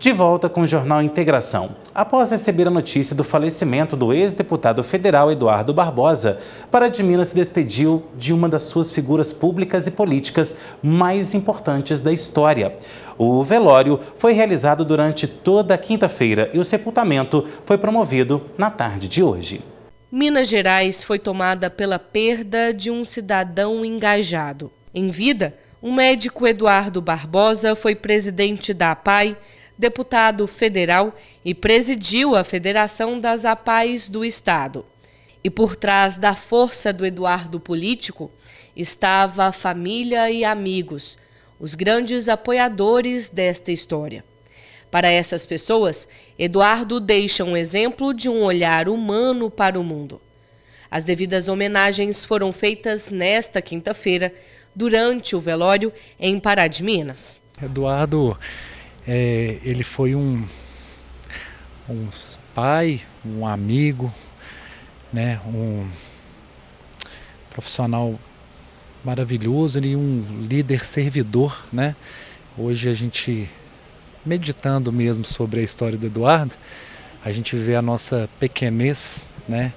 De volta com o Jornal Integração. Após receber a notícia do falecimento do ex-deputado federal Eduardo Barbosa, Pará de Minas se despediu de uma das suas figuras públicas e políticas mais importantes da história. O velório foi realizado durante toda a quinta-feira e o sepultamento foi promovido na tarde de hoje. Minas Gerais foi tomada pela perda de um cidadão engajado. Em vida, o médico Eduardo Barbosa foi presidente da APAI, deputado federal e presidiu a Federação das APAIs do Estado. E por trás da força do Eduardo político estava a família e amigos, os grandes apoiadores desta história. Para essas pessoas, Eduardo deixa um exemplo de um olhar humano para o mundo. As devidas homenagens foram feitas nesta quinta-feira, durante o velório em Pará de Minas. Eduardo, ele foi um pai, um amigo, né, um profissional maravilhoso e um líder servidor, né? Hoje a gente, meditando mesmo sobre a história do Eduardo, a gente vê a nossa pequenez, né,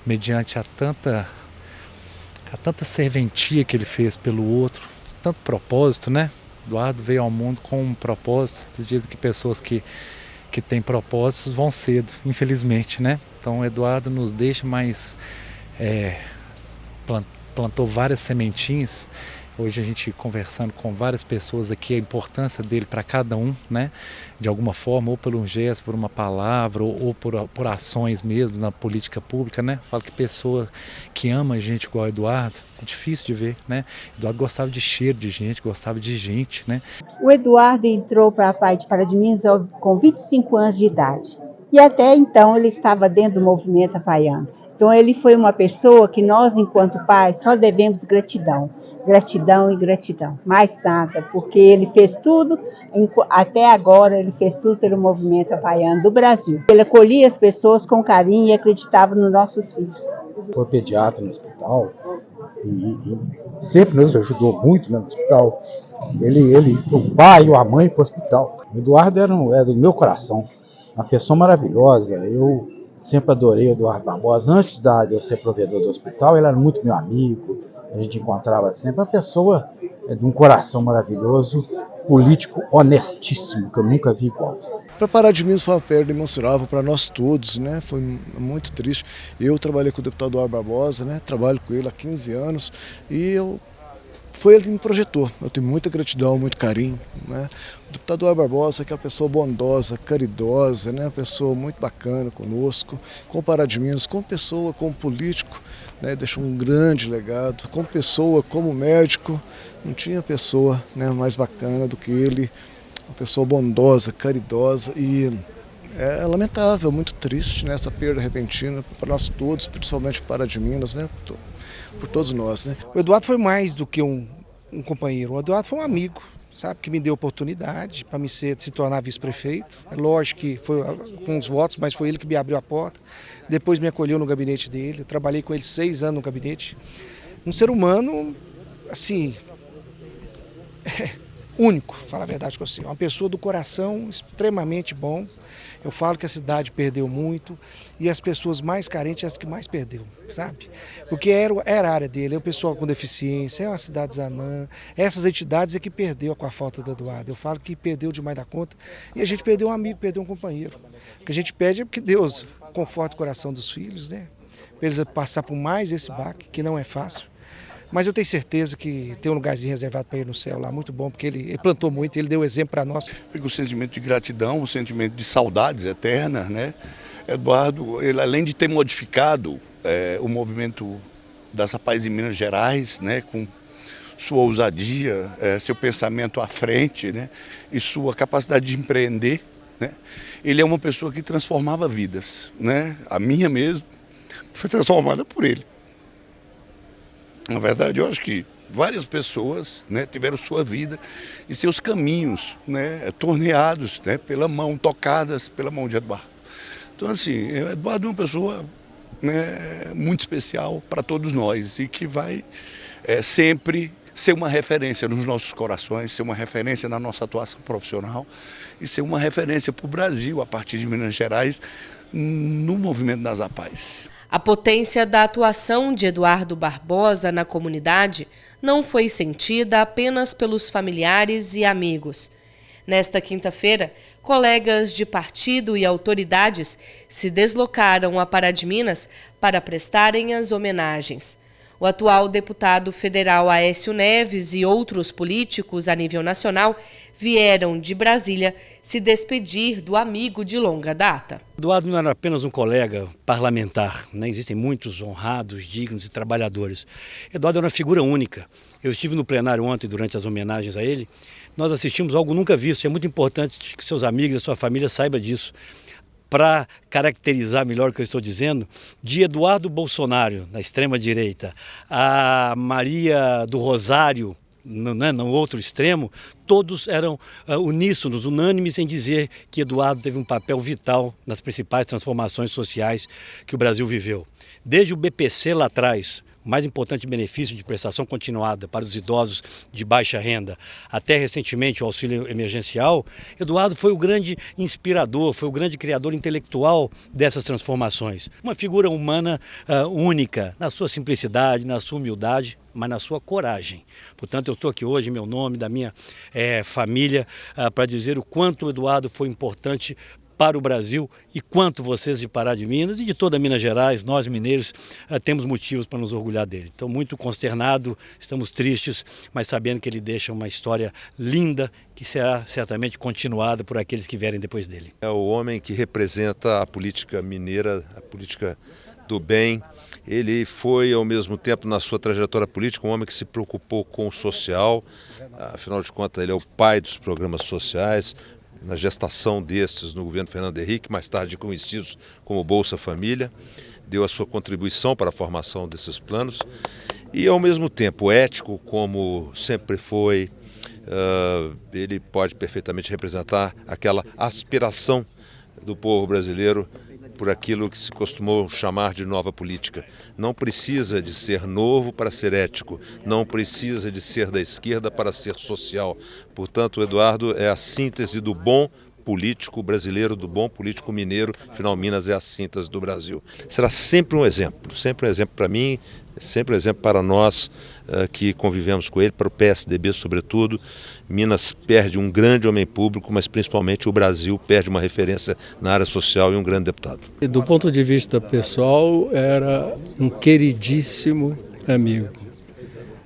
mediante a tanta serventia que ele fez pelo outro, tanto propósito, né? Eduardo veio ao mundo com um propósito. Eles dizem que pessoas que têm propósitos vão cedo, infelizmente, né? Então, Eduardo nos deixa, mas plantou várias sementinhas. Hoje a gente conversando com várias pessoas aqui, a importância dele para cada um, né? De alguma forma, ou por um gesto, por uma palavra, ou por ações mesmo na política pública, né? Falo que pessoa que ama gente igual o Eduardo, é difícil de ver, né? Eduardo gostava de cheiro de gente, gostava de gente, né? O Eduardo entrou para a APAI de Pará de Minas com 25 anos de idade. E até então ele estava dentro do movimento apaiano. Então ele foi uma pessoa que nós, enquanto pais, só devemos gratidão. Gratidão e gratidão. Mais nada, porque ele fez tudo, até agora ele fez tudo pelo movimento apaiano do Brasil. Ele acolhia as pessoas com carinho e acreditava nos nossos filhos. Foi pediatra no hospital e sempre nos ajudou muito, né, no hospital. Ele, o pai e a mãe para o hospital. O Eduardo era do meu coração, uma pessoa maravilhosa. Eu sempre adorei o Eduardo Barbosa. Antes de eu ser provedor do hospital, ele era muito meu amigo, a gente encontrava sempre. Uma pessoa de um coração maravilhoso, político honestíssimo, que eu nunca vi igual. Para Pará de Minas foi uma perda imensurável para nós todos, né? Foi muito triste. Eu trabalhei com o deputado Eduardo Barbosa, né? Trabalho com ele há 15 anos e foi ele que me projetou. Eu tenho muita gratidão, muito carinho, né? O deputado Eduardo Barbosa é aquela pessoa bondosa, caridosa, né? Uma pessoa muito bacana conosco, com Pará de Minas, como pessoa, como político, né? Deixou um grande legado. Como pessoa, como médico, não tinha pessoa, né, mais bacana do que ele. Uma pessoa bondosa, caridosa e é lamentável, muito triste, né, essa perda repentina para nós todos, principalmente para Pará de Minas, né, por todos nós, né. O Eduardo foi mais do que um companheiro, o Eduardo foi um amigo, sabe, que me deu oportunidade para se tornar vice-prefeito. É lógico que foi com os votos, mas foi ele que me abriu a porta. Depois me acolheu no gabinete dele, eu trabalhei com ele 6 anos no gabinete. Um ser humano, assim, único, fala a verdade com você. Uma pessoa do coração extremamente bom. Eu falo que a cidade perdeu muito e as pessoas mais carentes as que mais perdeu, sabe? Porque era a área dele, é o pessoal com deficiência, é uma cidade Zanã, essas entidades é que perdeu com a falta do Eduardo. Eu falo que perdeu demais da conta e a gente perdeu um amigo, perdeu um companheiro. O que a gente pede é que Deus conforte o coração dos filhos, né? Para eles passar por mais esse baque, que não é fácil. Mas eu tenho certeza que tem um lugarzinho reservado para ele no céu lá, muito bom, porque ele plantou muito, ele deu exemplo para nós. Fica um sentimento de gratidão, um sentimento de saudades eternas, né? Eduardo, ele além de ter modificado o movimento das APAIs em Minas Gerais, né, com sua ousadia, seu pensamento à frente, né, e sua capacidade de empreender, né? Ele é uma pessoa que transformava vidas, né? A minha mesmo foi transformada por ele. Na verdade, eu acho que várias pessoas, né, tiveram sua vida e seus caminhos, né, torneados, né, pela mão, tocadas pela mão de Eduardo. Então, assim, Eduardo é uma pessoa, né, muito especial para todos nós e que vai sempre ser uma referência nos nossos corações, ser uma referência na nossa atuação profissional e ser uma referência para o Brasil, a partir de Minas Gerais, no movimento das APAES. A potência da atuação de Eduardo Barbosa na comunidade não foi sentida apenas pelos familiares e amigos. Nesta quinta-feira, colegas de partido e autoridades se deslocaram a Pará de Minas para prestarem as homenagens. O atual deputado federal Aécio Neves e outros políticos a nível nacional vieram de Brasília se despedir do amigo de longa data. Eduardo não era apenas um colega parlamentar, né? Existem muitos honrados, dignos e trabalhadores. Eduardo era uma figura única. Eu estive no plenário ontem durante as homenagens a ele. Nós assistimos algo nunca visto. É muito importante que seus amigos e sua família saibam disso. Para caracterizar melhor o que eu estou dizendo, de Eduardo Bolsonaro, na extrema-direita, a Maria do Rosário, no outro extremo, todos eram uníssonos, unânimes em dizer que Eduardo teve um papel vital nas principais transformações sociais que o Brasil viveu. Desde o BPC lá atrás, o mais importante benefício de prestação continuada para os idosos de baixa renda, até recentemente o auxílio emergencial, Eduardo foi o grande inspirador, foi o grande criador intelectual dessas transformações. Uma figura humana única, na sua simplicidade, na sua humildade, mas na sua coragem. Portanto, eu estou aqui hoje em meu nome, da minha família, para dizer o quanto o Eduardo foi importante para o Brasil e quanto vocês de Pará de Minas e de toda Minas Gerais, nós mineiros, temos motivos para nos orgulhar dele. Estou muito consternado, estamos tristes, mas sabendo que ele deixa uma história linda que será certamente continuada por aqueles que vierem depois dele. É o homem que representa a política mineira, a política do bem. Ele foi, ao mesmo tempo, na sua trajetória política, um homem que se preocupou com o social. Afinal de contas, ele é o pai dos programas sociais, na gestação destes no governo Fernando Henrique, mais tarde conhecidos como Bolsa Família, deu a sua contribuição para a formação desses planos e, ao mesmo tempo, ético, como sempre foi. Ele pode perfeitamente representar aquela aspiração do povo brasileiro por aquilo que se costumou chamar de nova política. Não precisa de ser novo para ser ético, não precisa de ser da esquerda para ser social. Portanto, o Eduardo é a síntese do bom político brasileiro, do bom político mineiro. Afinal, Minas é a síntese do Brasil. Será sempre um exemplo para mim, sempre um exemplo para nós que convivemos com ele, para o PSDB sobretudo. Minas perde um grande homem público, mas principalmente o Brasil perde uma referência na área social e um grande deputado. Do ponto de vista pessoal, era um queridíssimo amigo.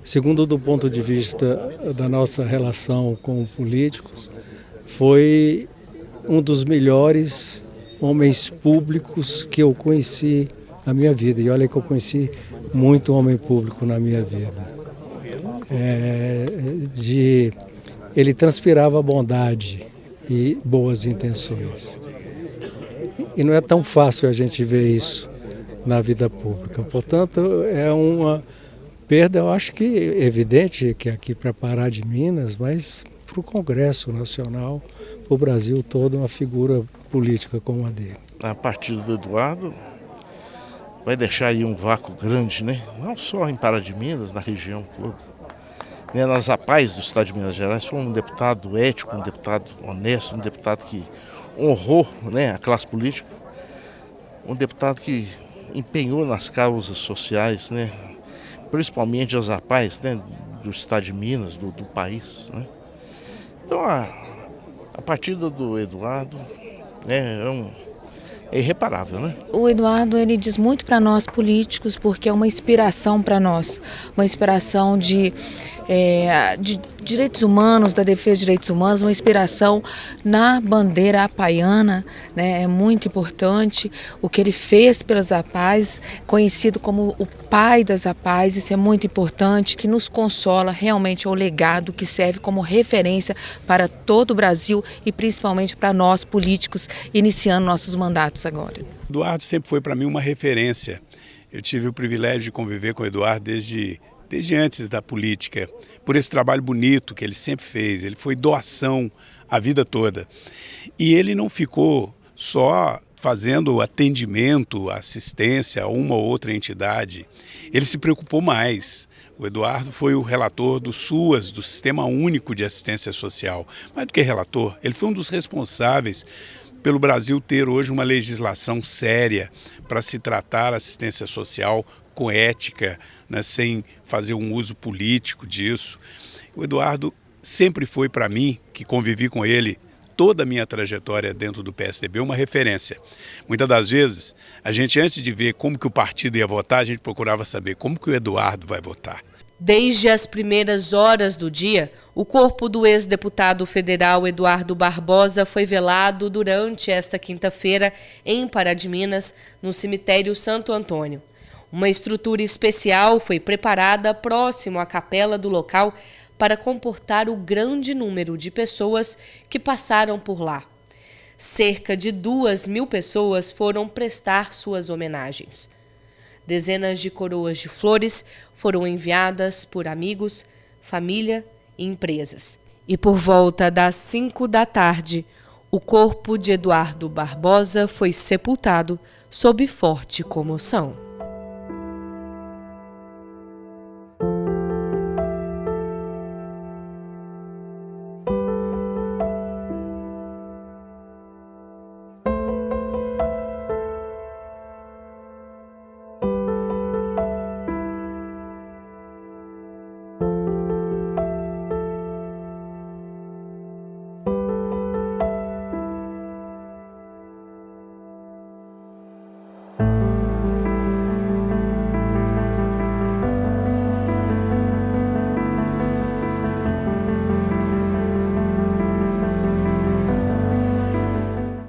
Segundo, do ponto de vista da nossa relação com políticos, foi um dos melhores homens públicos que eu conheci na minha vida. E olha que eu conheci muito homem público na minha vida. Ele transpirava bondade e boas intenções. E não é tão fácil a gente ver isso na vida pública. Portanto, é uma perda, eu acho que evidente, que aqui para Pará de Minas, mas para o Congresso Nacional, para o Brasil todo, uma figura política como a dele. A partida do Eduardo vai deixar aí um vácuo grande, né? Não só em Pará de Minas, na região toda. Nas APAES do Estado de Minas Gerais, foi um deputado ético, um deputado honesto, um deputado que honrou, né, a classe política, um deputado que empenhou nas causas sociais, né, principalmente as APAES, né, do Estado de Minas, do país, né. Então a partida do Eduardo, né, é irreparável, né? O Eduardo, ele diz muito para nós políticos, porque é uma inspiração para nós, uma inspiração de direitos humanos, da defesa de direitos humanos, uma inspiração na bandeira apaiana, né? É muito importante o que ele fez pelas APAES, conhecido como o pai das APAES, isso é muito importante, que nos consola, realmente é o legado que serve como referência para todo o Brasil e principalmente para nós políticos, iniciando nossos mandatos agora. Eduardo sempre foi para mim uma referência. Eu tive o privilégio de conviver com o Eduardo desde antes da política, por esse trabalho bonito que ele sempre fez. Ele foi doação a vida toda. E ele não ficou só fazendo atendimento, assistência a uma ou outra entidade. Ele se preocupou mais O Eduardo foi o relator do SUAS, do Sistema Único de Assistência Social. Mais do que relator, ele foi um dos responsáveis pelo Brasil ter hoje uma legislação séria para se tratar assistência social com ética, né, sem fazer um uso político disso. O Eduardo sempre foi para mim, que convivi com ele toda a minha trajetória dentro do PSDB, uma referência. Muitas das vezes, a gente antes de ver como que o partido ia votar, a gente procurava saber como que o Eduardo vai votar. Desde as primeiras horas do dia, o corpo do ex-deputado federal Eduardo Barbosa foi velado durante esta quinta-feira em Pará de Minas, no cemitério Santo Antônio. Uma estrutura especial foi preparada próximo à capela do local para comportar o grande número de pessoas que passaram por lá. Cerca de 2.000 pessoas foram prestar suas homenagens. Dezenas de coroas de flores foram enviadas por amigos, família e empresas. E por volta das 5 da tarde, o corpo de Eduardo Barbosa foi sepultado sob forte comoção.